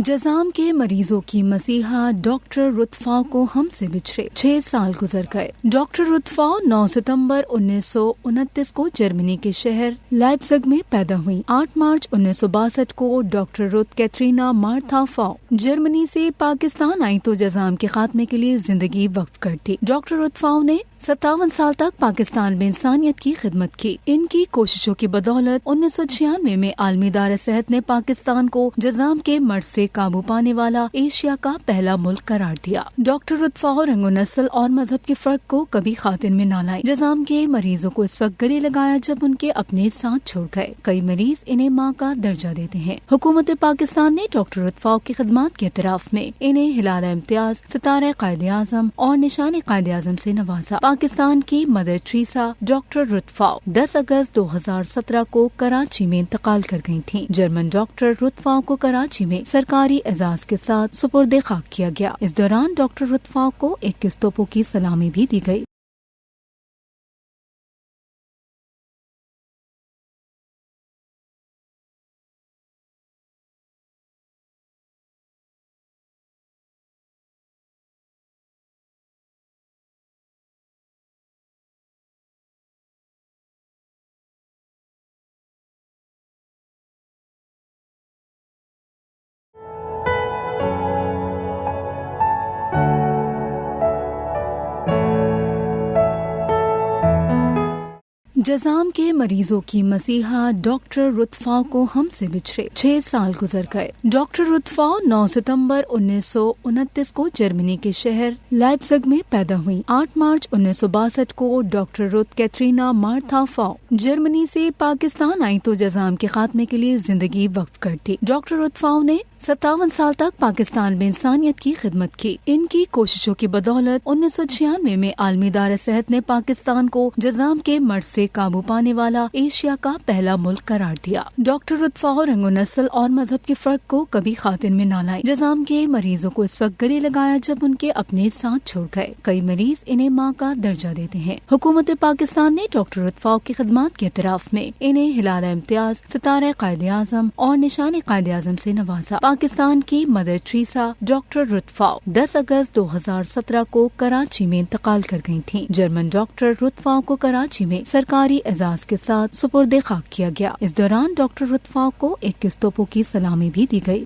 جزام کے مریضوں کی مسیحا ڈاکٹر رتفا کو ہم سے بچھڑے 6 سال گزر گئے۔ ڈاکٹر رتفا 9 ستمبر 1929 کو جرمنی کے شہر لائپزگ میں پیدا ہوئی۔ 8 مارچ 1962 کو ڈاکٹر رت کیترینا مارتھا فاؤ جرمنی سے پاکستان آئی تو جزام کے خاتمے کے لیے زندگی وقف کر دی۔ ڈاکٹر رتفا نے 57 سال تک پاکستان میں انسانیت کی خدمت کی۔ ان کی کوششوں کی بدولت 1996 میں عالمی ادارہ صحت نے پاکستان کو جزام کے مرض سے قابو پانے والا ایشیا کا پہلا ملک قرار دیا۔ ڈاکٹر رتفا رنگ و نسل اور مذہب کے فرق کو کبھی خاطر میں نہ لائے۔ جزام کے مریضوں کو اس وقت گلے لگایا جب ان کے اپنے ساتھ چھوڑ گئے۔ کئی مریض انہیں ماں کا درجہ دیتے ہیں۔ حکومت پاکستان نے ڈاکٹر رتفا کی خدمات کے اعتراف میں انہیں ہلال امتیاز، ستارہ قائد اعظم اور نشان قائد اعظم سے نوازا۔ پاکستان کی مدر ٹریسا ڈاکٹر رتفا 10 اگست 2017 کو کراچی میں انتقال کر گئی تھیں۔ جرمن ڈاکٹر رتفا کو کراچی میں سرکاری اعزاز کے ساتھ سپرد خاک کیا گیا۔ اس دوران ڈاکٹر رتفا کو 21 توپوں کی سلامی بھی دی گئی۔ جزام کے مریضوں کی مسیحا ڈاکٹر رتفا کو ہم سے بچھڑے 6 سال گزر گئے۔ ڈاکٹر رتفا 9 ستمبر 1929 کو جرمنی کے شہر لائپزگ میں پیدا ہوئی۔ 8 مارچ 1962 کو ڈاکٹر رت کیترینا مارتھا فاؤ جرمنی سے پاکستان آئی تو جزام کے خاتمے کے لیے زندگی وقف کر دی۔ ڈاکٹر رتفا نے 57 سال تک پاکستان میں انسانیت کی خدمت کی۔ ان کی کوششوں کی بدولت 1996 میں عالمی ادارہ صحت نے پاکستان کو جزام کے مرض سے قابو پانے والا ایشیا کا پہلا ملک قرار دیا۔ ڈاکٹر رتفا رنگ و نسل اور مذہب کے فرق کو کبھی خاطر میں نہ لائے۔ جزام کے مریضوں کو اس وقت گلے لگایا جب ان کے اپنے ساتھ چھوڑ گئے۔ کئی مریض انہیں ماں کا درجہ دیتے ہیں۔ حکومت پاکستان نے ڈاکٹر رتفا کی خدمات کے اعتراف میں انہیں ہلال امتیاز، ستارہ قائد اعظم اور نشان قائد اعظم سے نوازا۔ پاکستان کی مدر ٹریسا ڈاکٹر رتفا 10 اگست 2017 کو کراچی میں انتقال کر گئی تھیں۔ جرمن ڈاکٹر رتفا کو کراچی میں سرکاری اعزاز کے ساتھ سپرد خاک کیا گیا۔ اس دوران ڈاکٹر رتفا کو 21 توپوں کی سلامی بھی دی گئی۔